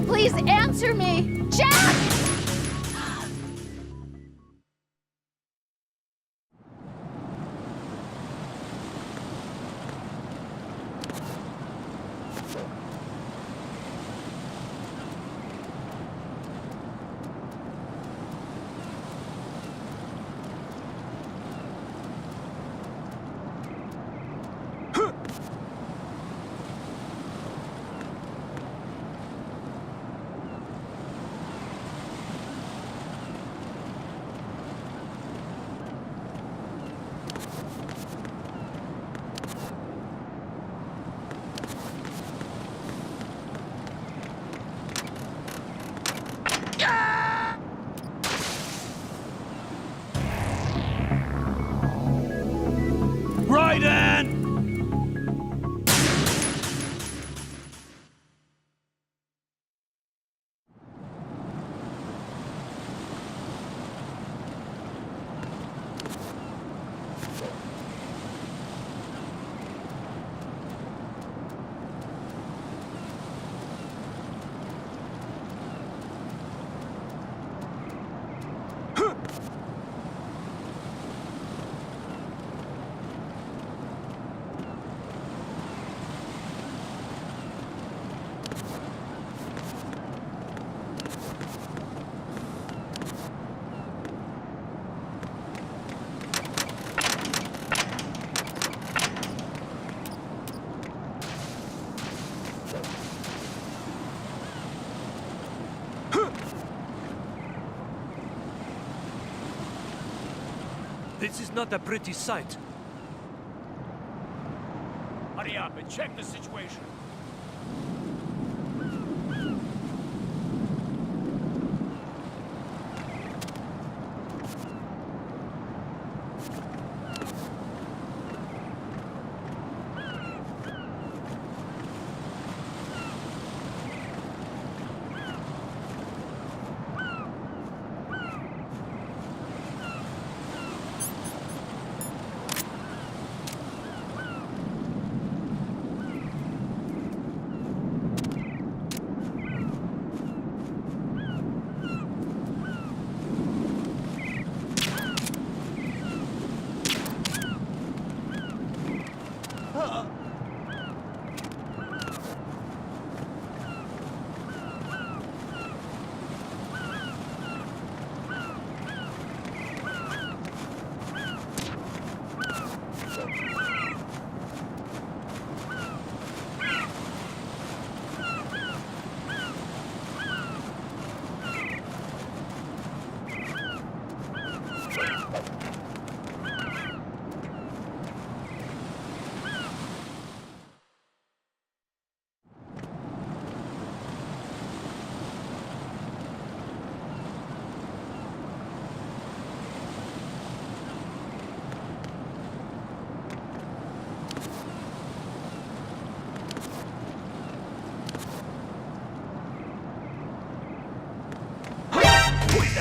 Please answer me! Jack! This is not a pretty sight. Hurry up and check the situation.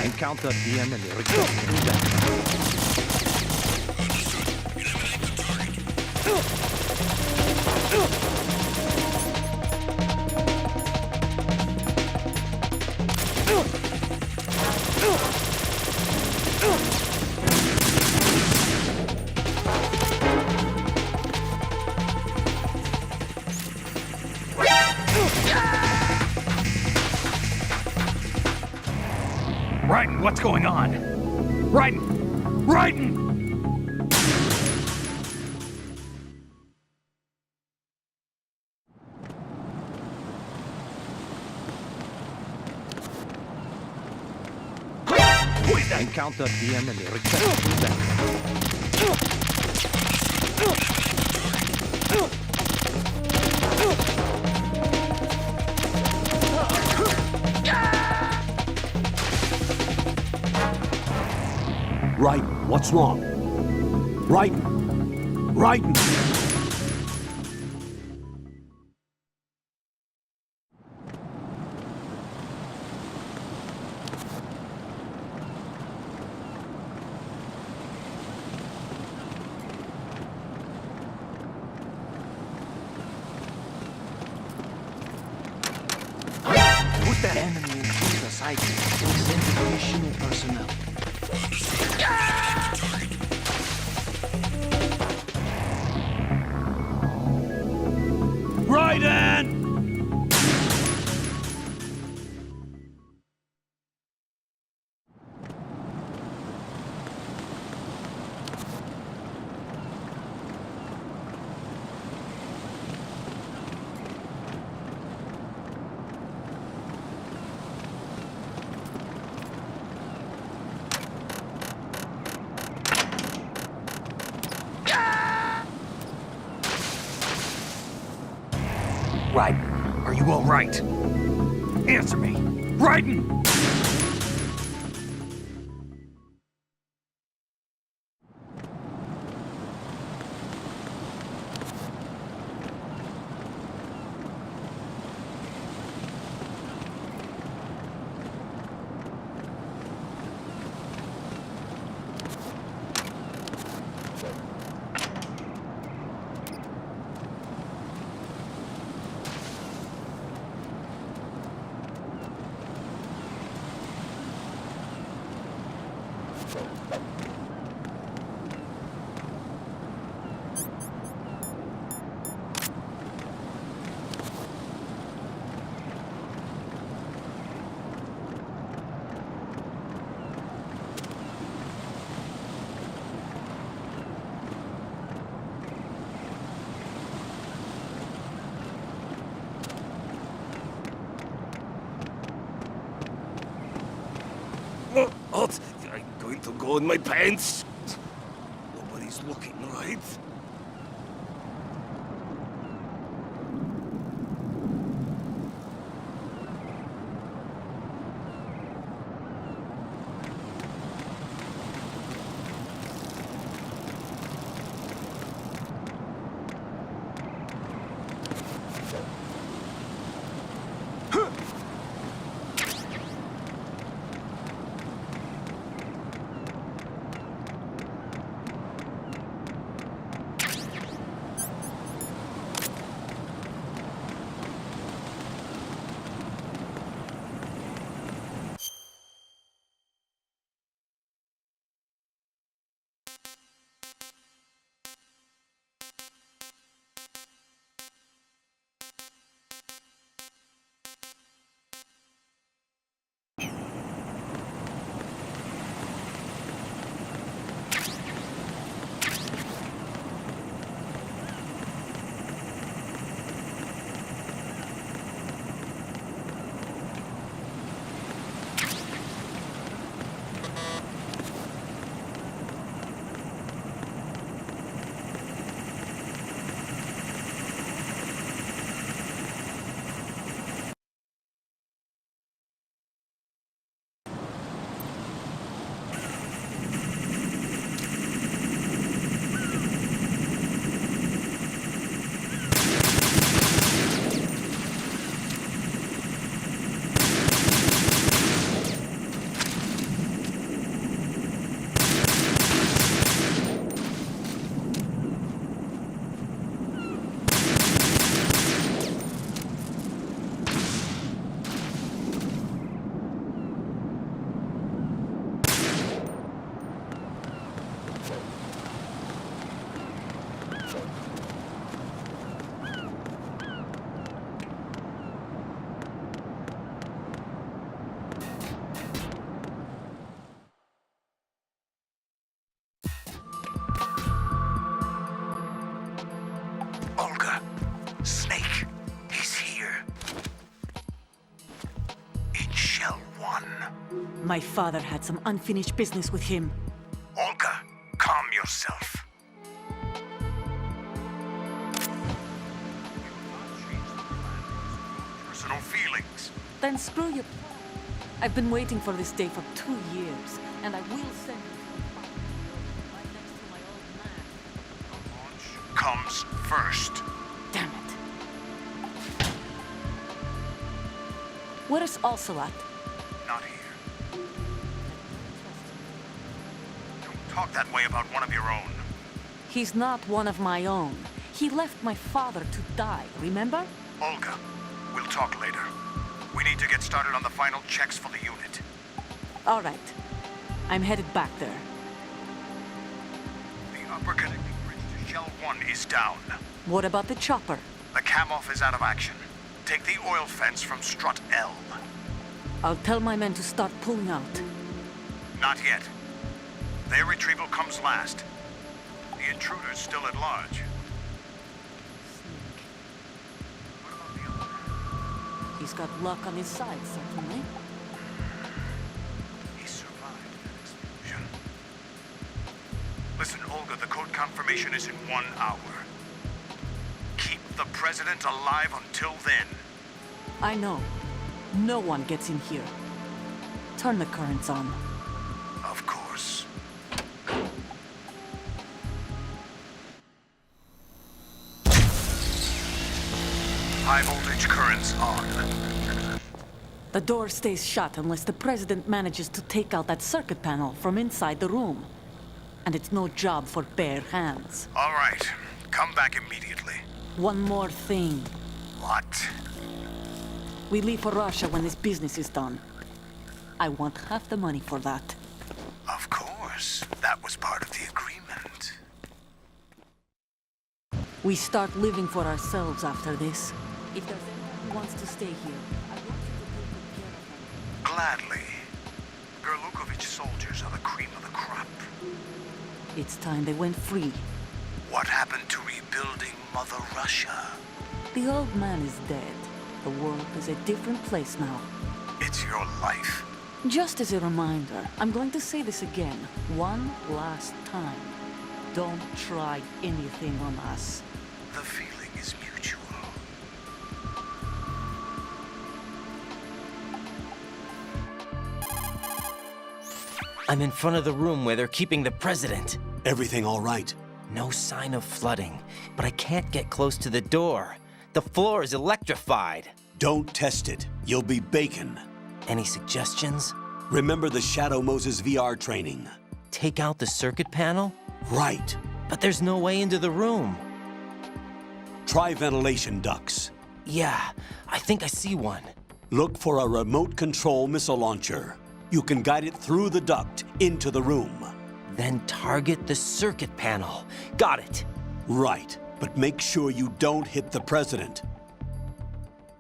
Encounter the enemy. Requesting that. Raiden, what's going on? Raiden! Raiden! Encounter the enemy. Requesting that. Raiden, what's wrong? Raiden! Raiden! enemy intrudes the site. We send additional personnel. Raiden! Raiden, are you all right? Answer me. Raiden! What? I'm going to go in my pants. Nobody's looking, right? Olga, Snake, he's here. In Shell 1. My father had some unfinished business with him. Olga, calm yourself. Personal feelings. Then screw you. I've been waiting for this day for 2 years, and I will send you to the farm right next to my old man. Launch comes first. Damn it. Where is Ocelot? Not here. Don't talk that way about one of your own. He's not one of my own. He left my father to die, remember? Olga, we'll talk later. We need to get started on the final checks for the unit. All right. I'm headed back there. The upper connecting bridge to Shell 1 is down. What about the chopper? The cam-off is out of action. Take the oil fence from strut L. I'll tell my men to start pulling out. Not yet. Their retrieval comes last. The intruder's still at large. What about the other? He's got luck on his side, certainly. He survived that explosion. Listen, Olga, the code confirmation is in 1 hour. Keep the president alive until then. I know. No one gets in here. Turn the currents on. Of course. High voltage currents on. The door stays shut unless the president manages to take out that circuit panel from inside the room. And it's no job for bare hands. All right. Come back immediately. One more thing. What? We leave for Russia when this business is done. I want half the money for that. Of course. That was part of the agreement. We start living for ourselves after this. If there's anyone who wants to stay here, I want you to take good care of them. Gladly. Gerlukovich soldiers are the cream of the crop. It's time they went free. What happened to rebuilding Mother Russia? The old man is dead. The world is a different place now. It's your life. Just as a reminder, I'm going to say this again, one last time. Don't try anything on us. The feeling is mutual. I'm in front of the room where they're keeping the president. Everything all right? No sign of flooding, but I can't get close to the door. The floor is electrified. Don't test it. You'll be bacon. Any suggestions? Remember the Shadow Moses VR training? Take out the circuit panel? Right. But there's no way into the room. Try ventilation ducts. Yeah, I think I see one. Look for a remote control missile launcher. You can guide it through the duct into the room. Then target the circuit panel. Got it. Right, but make sure you don't hit the president.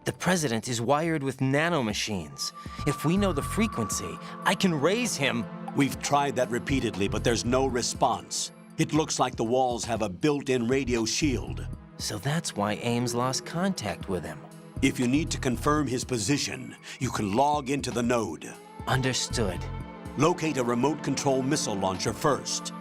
The president is wired with nanomachines. If we know the frequency, I can raise him. We've tried that repeatedly, but there's no response. It looks like the walls have a built-in radio shield. So that's why Ames lost contact with him. If you need to confirm his position, you can log into the node. Understood. Locate a remote control missile launcher first.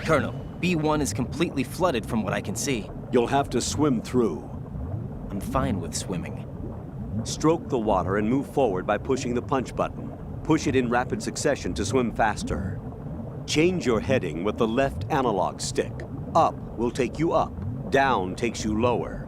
Colonel, B1 is completely flooded from what I can see. You'll have to swim through. I'm fine with swimming. Stroke the water and move forward by pushing the punch button. Push it in rapid succession to swim faster. Change your heading with the left analog stick. Up will take you up. Down takes you lower.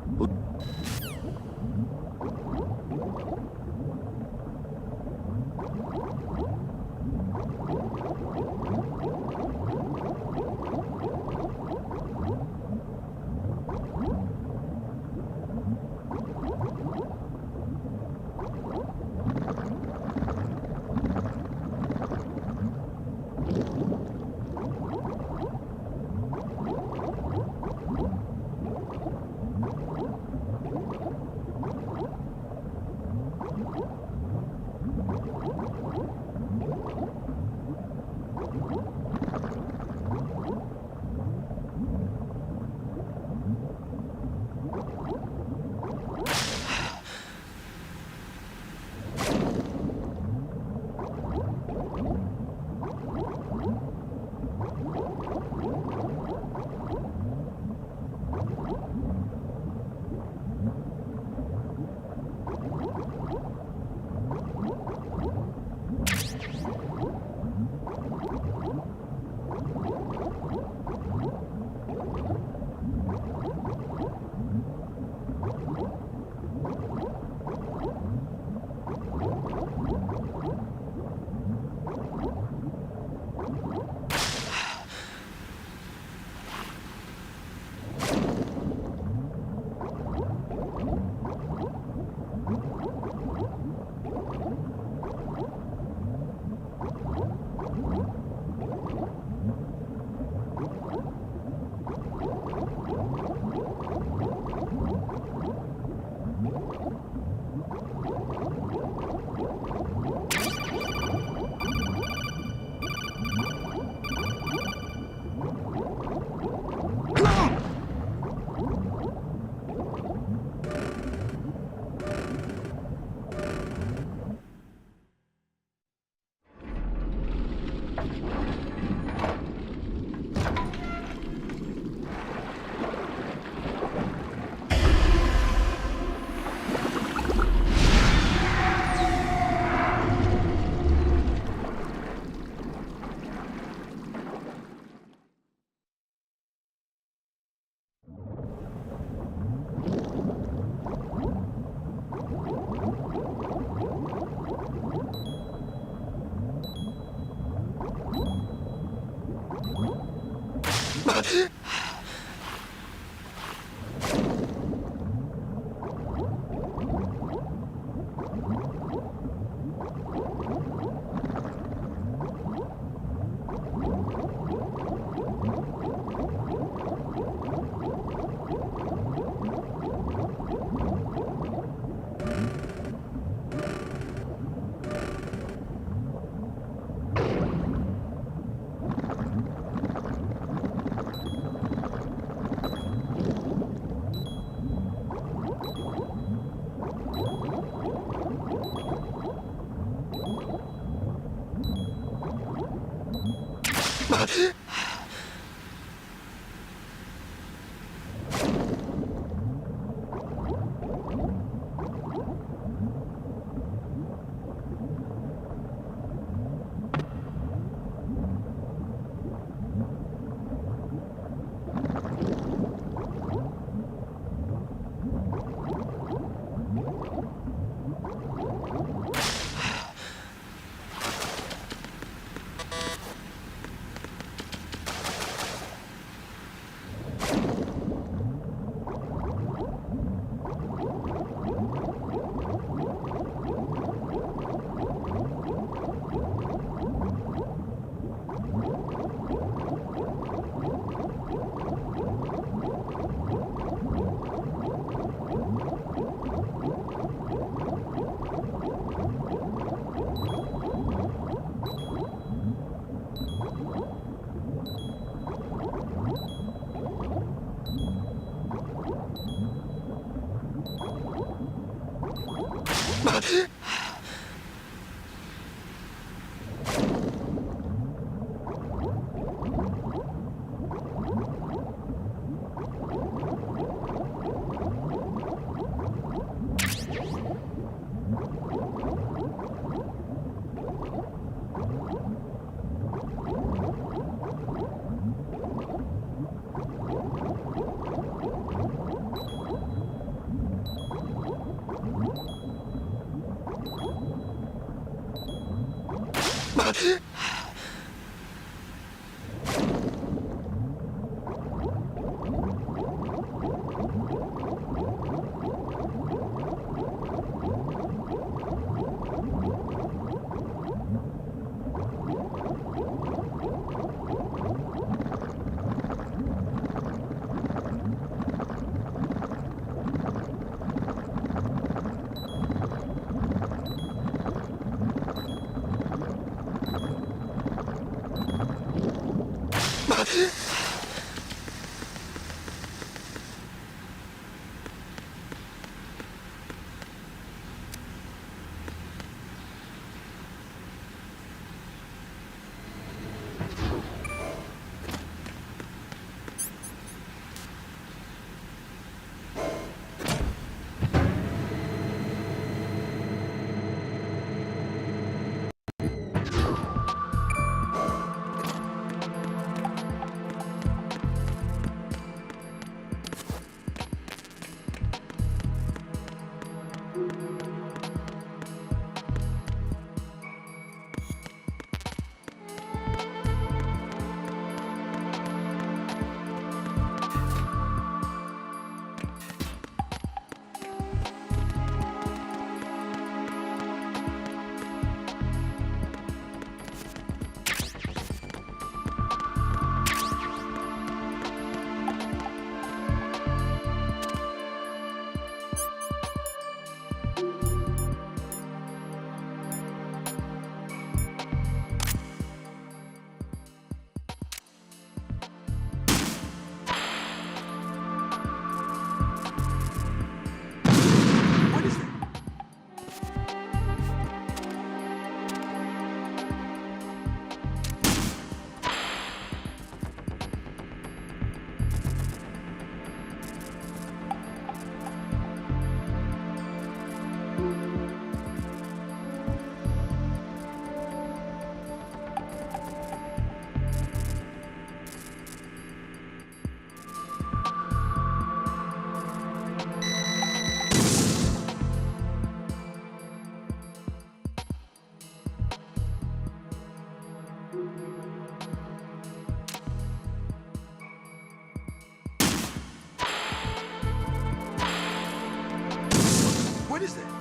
What is that?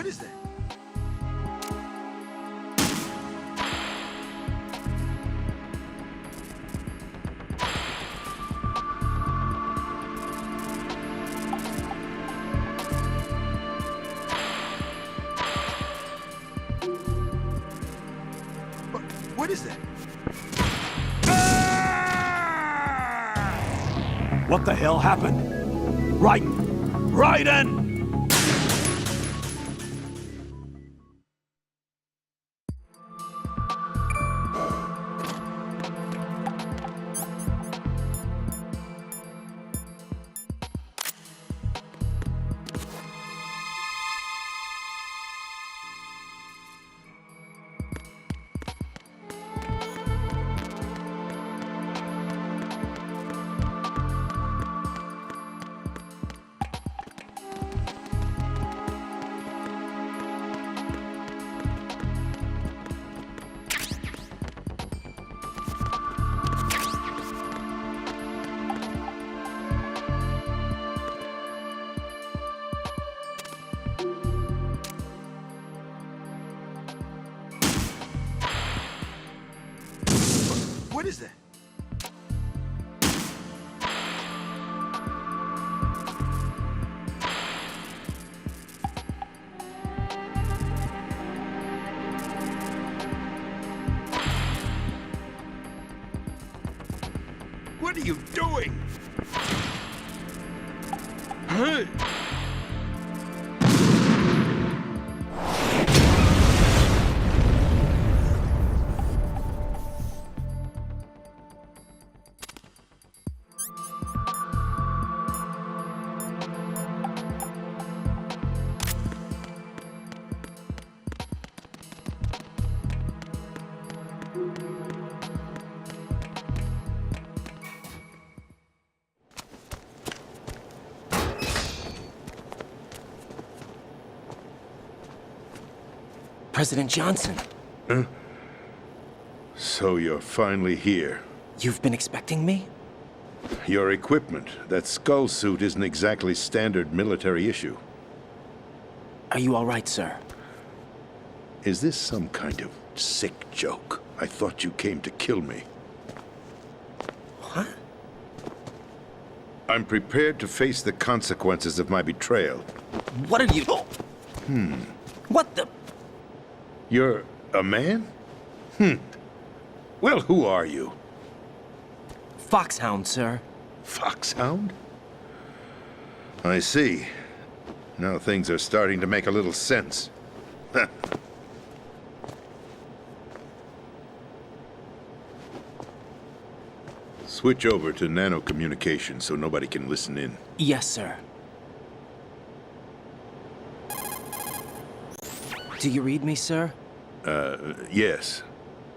What is that? What is that? What the hell happened? Raiden! Raiden! What is that? What are you doing? Hey! President Johnson, So you're finally here. you've been expecting me? Your equipment, that skull suit, isn't exactly standard military issue. Are you all right, sir? Is this some kind of sick joke? I thought you came to kill me. What? I'm prepared to face the consequences of my betrayal. What are you... What the... You're a man? Well, who are you? Foxhound, sir. Foxhound? I see. Now things are starting to make a little sense. Switch over to nano-communication so nobody can listen in. Yes, sir. Do you read me, sir? Yes.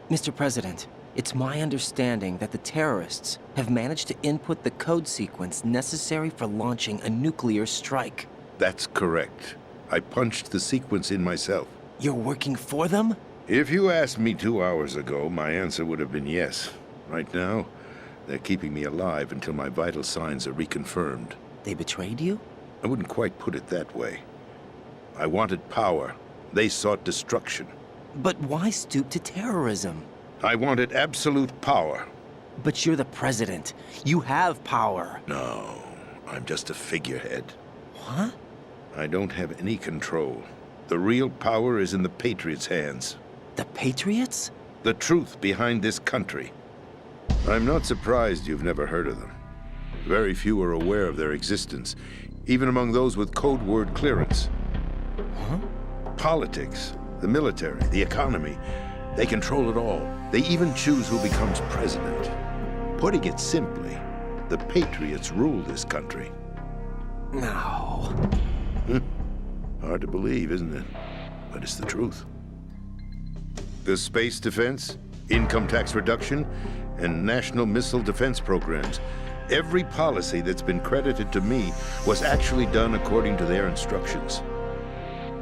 Mr. President, it's my understanding that the terrorists have managed to input the code sequence necessary for launching a nuclear strike. That's correct. I punched the sequence in myself. You're working for them? If you asked me 2 hours ago, my answer would have been yes. Right now, they're keeping me alive until my vital signs are reconfirmed. They betrayed you? I wouldn't quite put it that way. I wanted power. They sought destruction. But why stoop to terrorism? I wanted absolute power. But you're the president. You have power. No, I'm just a figurehead. What? I don't have any control. The real power is in the Patriots' hands. The Patriots? The truth behind this country. I'm not surprised you've never heard of them. Very few are aware of their existence, even among those with code word clearance. Huh? Politics, the military, the economy, they control it all. They even choose who becomes president. Putting it simply, the Patriots rule this country. No. Hard to believe, isn't it? But it's the truth. The space defense, income tax reduction, and national missile defense programs. Every policy that's been credited to me was actually done according to their instructions.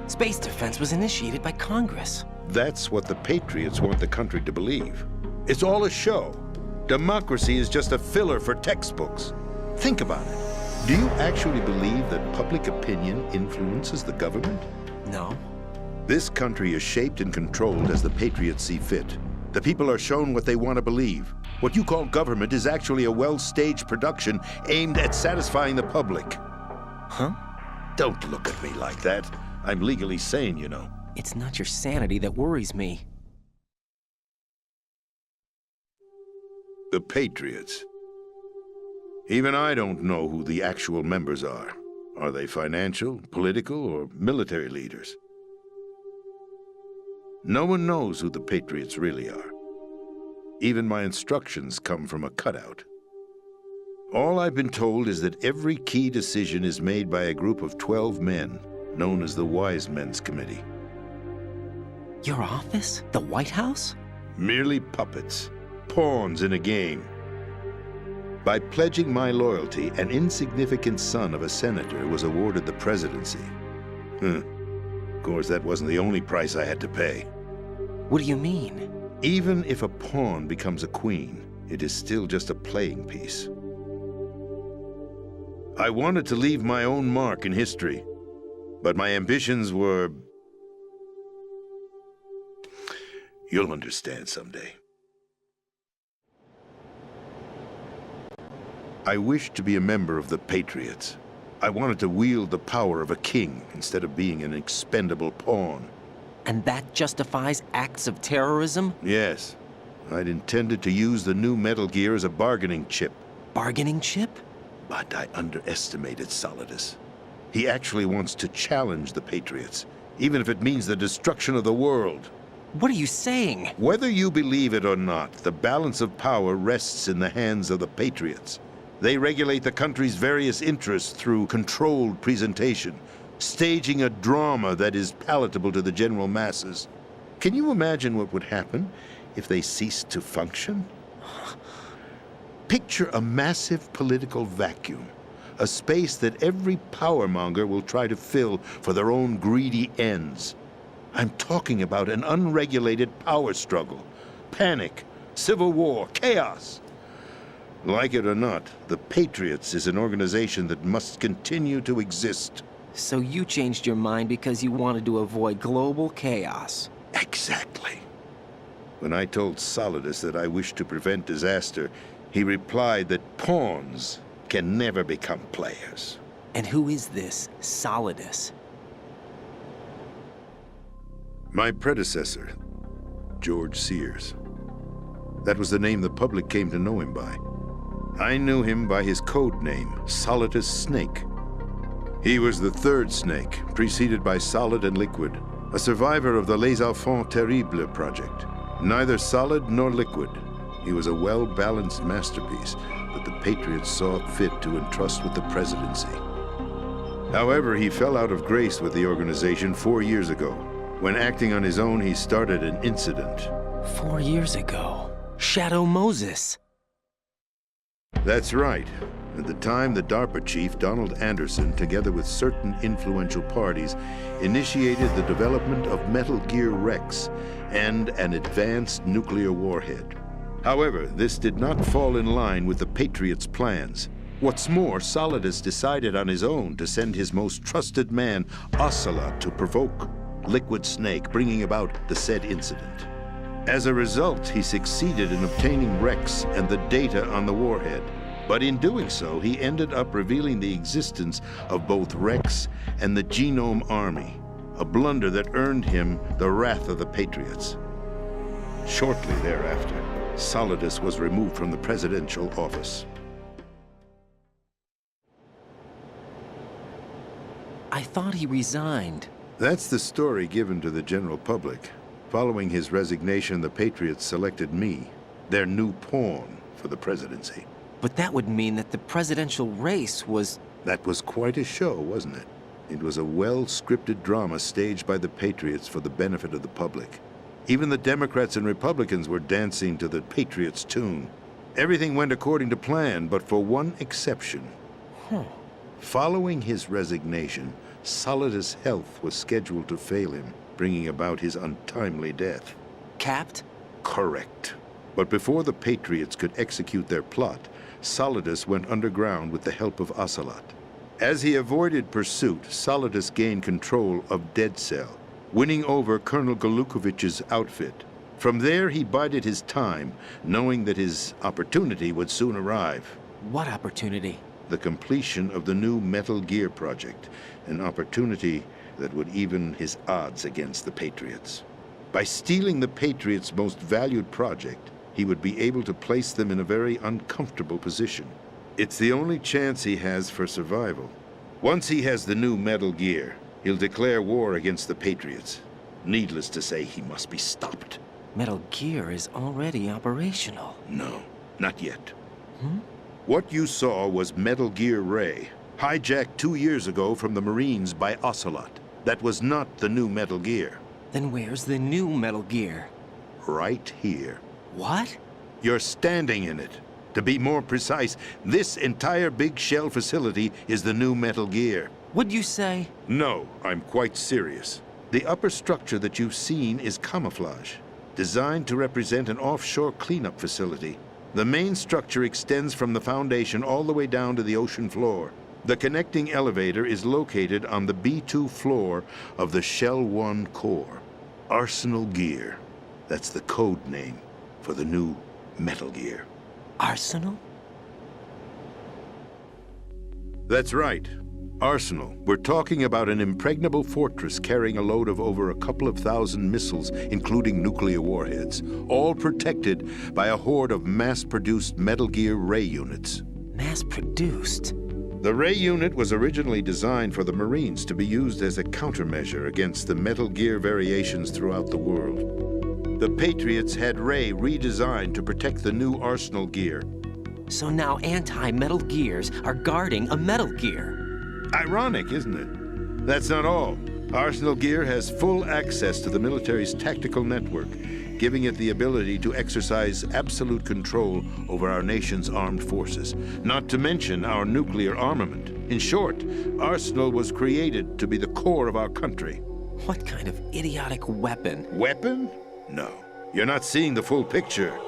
Space defense was initiated by Congress. That's what the Patriots want the country to believe. It's all a show. Democracy is just a filler for textbooks. Think about it. Do you actually believe that public opinion influences the government? No. This country is shaped and controlled as the Patriots see fit. The people are shown what they want to believe. What you call government is actually a well-staged production aimed at satisfying the public. Huh? Don't look at me like that. I'm legally sane, you know. It's not your sanity that worries me. The Patriots. Even I don't know who the actual members are. Are they financial, political, or military leaders? No one knows who the Patriots really are. Even my instructions come from a cutout. All I've been told is that every key decision is made by a group of 12 men, known as the Wise Men's Committee. Your office? The White House? Merely puppets, pawns in a game. By pledging my loyalty, an insignificant son of a senator was awarded the presidency. Of course, that wasn't the only price I had to pay. What do you mean? Even if a pawn becomes a queen, it is still just a playing piece. I wanted to leave my own mark in history, but my ambitions were... You'll understand someday. I wished to be a member of the Patriots. I wanted to wield the power of a king instead of being an expendable pawn. And that justifies acts of terrorism? Yes. I'd intended to use the new Metal Gear as a bargaining chip. Bargaining chip? But I underestimated Solidus. He actually wants to challenge the Patriots, even if it means the destruction of the world. What are you saying? Whether you believe it or not, the balance of power rests in the hands of the Patriots. They regulate the country's various interests through controlled presentation, staging a drama that is palatable to the general masses. Can you imagine what would happen if they ceased to function? Picture a massive political vacuum, a space that every powermonger will try to fill for their own greedy ends. I'm talking about an unregulated power struggle, panic, civil war, chaos. Like it or not, the Patriots is an organization that must continue to exist. So you changed your mind because you wanted to avoid global chaos. Exactly. When I told Solidus that I wished to prevent disaster, he replied that pawns can never become players. And who is this Solidus? My predecessor, George Sears. That was the name the public came to know him by. I knew him by his code name, Solidus Snake. He was the third snake, preceded by Solid and Liquid, a survivor of the Les Enfants Terribles project. Neither solid nor liquid, he was a well-balanced masterpiece that the Patriots saw fit to entrust with the presidency. However, he fell out of grace with the organization 4 years ago. When acting on his own, he started an incident. 4 years ago. Shadow Moses. That's right. At the time, the DARPA chief, Donald Anderson, together with certain influential parties, initiated the development of Metal Gear Rex and an advanced nuclear warhead. However, this did not fall in line with the Patriots' plans. What's more, Solidus decided on his own to send his most trusted man, Ocelot, to provoke Liquid Snake, bringing about the said incident. As a result, he succeeded in obtaining Rex and the data on the warhead. But in doing so, he ended up revealing the existence of both Rex and the Genome Army, a blunder that earned him the wrath of the Patriots. Shortly thereafter, Solidus was removed from the presidential office. I thought he resigned. That's the story given to the general public. Following his resignation, the Patriots selected me, their new pawn, for the presidency. But that would mean that the presidential race was... That was quite a show, wasn't it? It was a well-scripted drama staged by the Patriots for the benefit of the public. Even the Democrats and Republicans were dancing to the Patriots' tune. Everything went according to plan, but for one exception. Following his resignation, Solidus' health was scheduled to fail him, bringing about his untimely death. Capped? Correct. But before the Patriots could execute their plot, Solidus went underground with the help of Ocelot. As he avoided pursuit, Solidus gained control of Dead Cell, winning over Colonel Golukovich's outfit. From there, he bided his time, knowing that his opportunity would soon arrive. What opportunity? The completion of the new Metal Gear project, an opportunity that would even his odds against the Patriots. By stealing the Patriots' most valued project, he would be able to place them in a very uncomfortable position. It's the only chance he has for survival. Once he has the new Metal Gear, he'll declare war against the Patriots. Needless to say, he must be stopped. Metal Gear is already operational. No, not yet. What you saw was Metal Gear Ray, hijacked 2 years ago from the Marines by Ocelot. That was not the new Metal Gear. Then where's the new Metal Gear? Right here. What? You're standing in it. To be more precise, this entire big shell facility is the new Metal Gear. What'd you say? No, I'm quite serious. The upper structure that you've seen is camouflage, designed to represent an offshore cleanup facility. The main structure extends from the foundation all the way down to the ocean floor. The connecting elevator is located on the B2 floor of the Shell 1 core. Arsenal Gear. That's the code name for the new Metal Gear. Arsenal? That's right. Arsenal. We're talking about an impregnable fortress carrying a load of over a couple of thousand missiles, including nuclear warheads, all protected by a horde of mass-produced Metal Gear Ray units. Mass-produced? The Ray unit was originally designed for the Marines to be used as a countermeasure against the Metal Gear variations throughout the world. The Patriots had Ray redesigned to protect the new Arsenal Gear. So now anti-Metal Gears are guarding a Metal Gear. Ironic, isn't it? That's not all. Arsenal Gear has full access to the military's tactical network, giving it the ability to exercise absolute control over our nation's armed forces, not to mention our nuclear armament. In short, Arsenal was created to be the core of our country. What kind of idiotic weapon? Weapon? No. You're not seeing the full picture.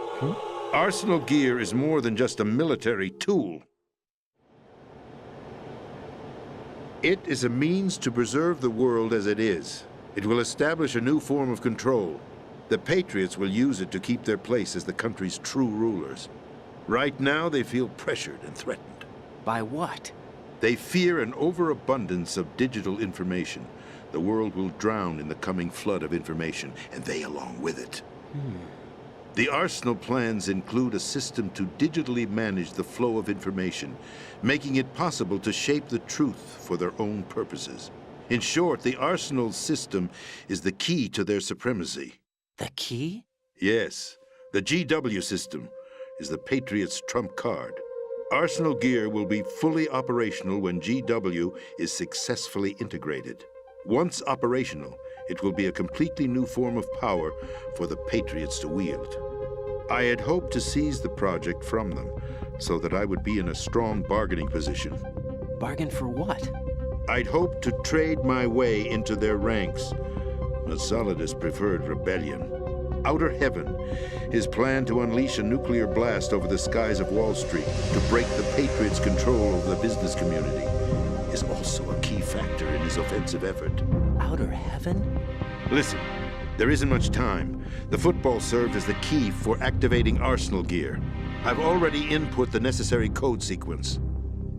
Arsenal Gear is more than just a military tool. It is a means to preserve the world as it is. It will establish a new form of control. The Patriots will use it to keep their place as the country's true rulers. Right now, they feel pressured and threatened. By what? They fear an overabundance of digital information. The world will drown in the coming flood of information, and they along with it. The Arsenal plans include a system to digitally manage the flow of information, making it possible to shape the truth for their own purposes. In short, the Arsenal system is the key to their supremacy. The key? Yes, the GW system is the Patriots' trump card. Arsenal Gear will be fully operational when GW is successfully integrated. Once operational, it will be a completely new form of power for the Patriots to wield. I had hoped to seize the project from them, so that I would be in a strong bargaining position. Bargain for what? I'd hoped to trade my way into their ranks, but Solidus preferred rebellion. Outer Heaven, his plan to unleash a nuclear blast over the skies of Wall Street to break the Patriots' control over the business community, is also a key factor in his offensive effort. Outer Heaven? Listen, there isn't much time. The football served as the key for activating Arsenal Gear. I've already input the necessary code sequence.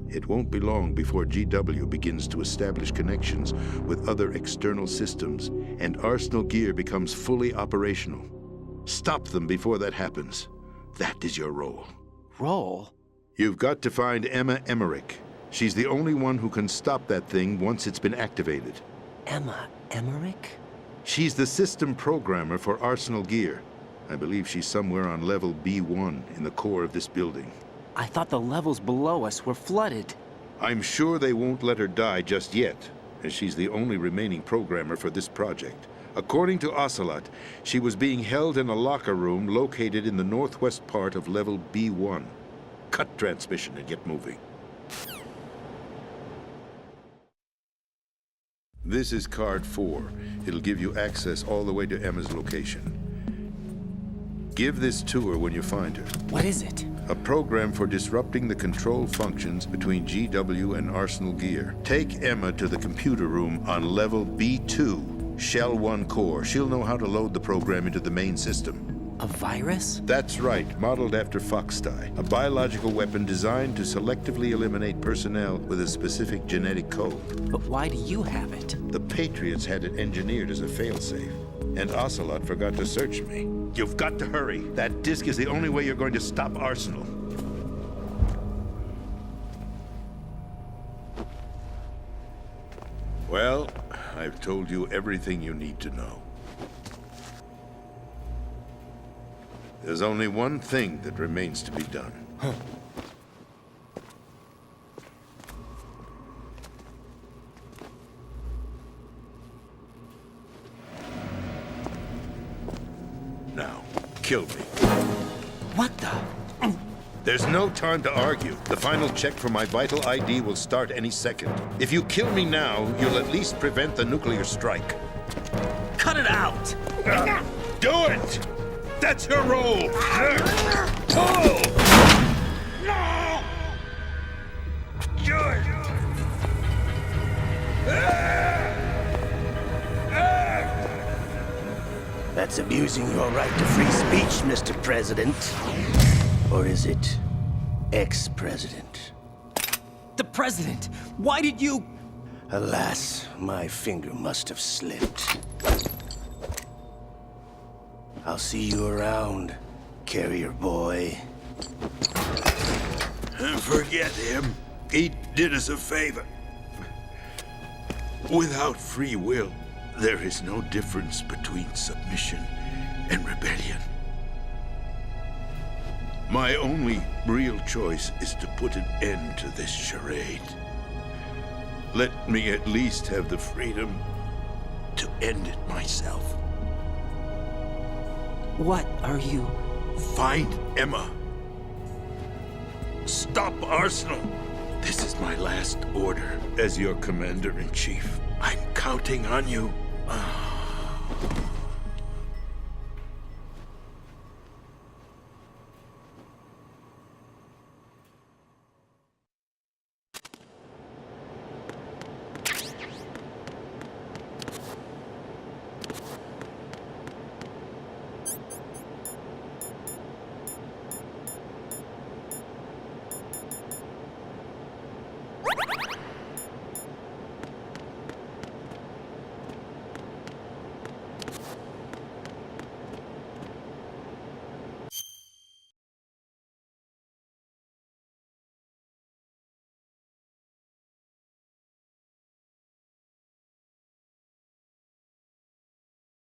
It won't be long before GW begins to establish connections with other external systems, and Arsenal Gear becomes fully operational. Stop them before that happens. That is your role. Role? You've got to find Emma Emmerich. She's the only one who can stop that thing once it's been activated. Emma Emmerich? She's the system programmer for Arsenal Gear. I believe she's somewhere on level B1 in the core of this building. I thought the levels below us were flooded. I'm sure they won't let her die just yet, as she's the only remaining programmer for this project. According to Ocelot, she was being held in a locker room located in the northwest part of level B1. Cut transmission and get moving. This is card 4. It'll give you access all the way to Emma's location. Give this to her when you find her. What is it? A program for disrupting the control functions between GW and Arsenal Gear. Take Emma to the computer room on level B2 Shell 1 core. She'll know how to load the program into the main system. A virus? That's right, modeled after Foxdie, a biological weapon designed to selectively eliminate personnel with a specific genetic code. But why do you have it? The Patriots had it engineered as a failsafe, and Ocelot forgot to search me. You've got to hurry. That disk is the only way you're going to stop Arsenal. Well, I've told you everything you need to know. There's only one thing that remains to be done. Now, kill me. What the? There's no time to argue. The final check for my vital ID will start any second. If you kill me now, you'll at least prevent the nuclear strike. Cut it out! Do it! That's your role! Pull! No! Do it! That's abusing your right to free speech, Mr. President. Or is it ex-president? The president! Why did you... Alas, my finger must have slipped. I'll see you around, carrier boy. Forget him. He did us a favor. Without free will, there is no difference between submission and rebellion. My only real choice is to put an end to this charade. Let me at least have the freedom to end it myself. What are you... Find Emma. Stop Arsenal. This is my last order as your commander-in-chief. I'm counting on you.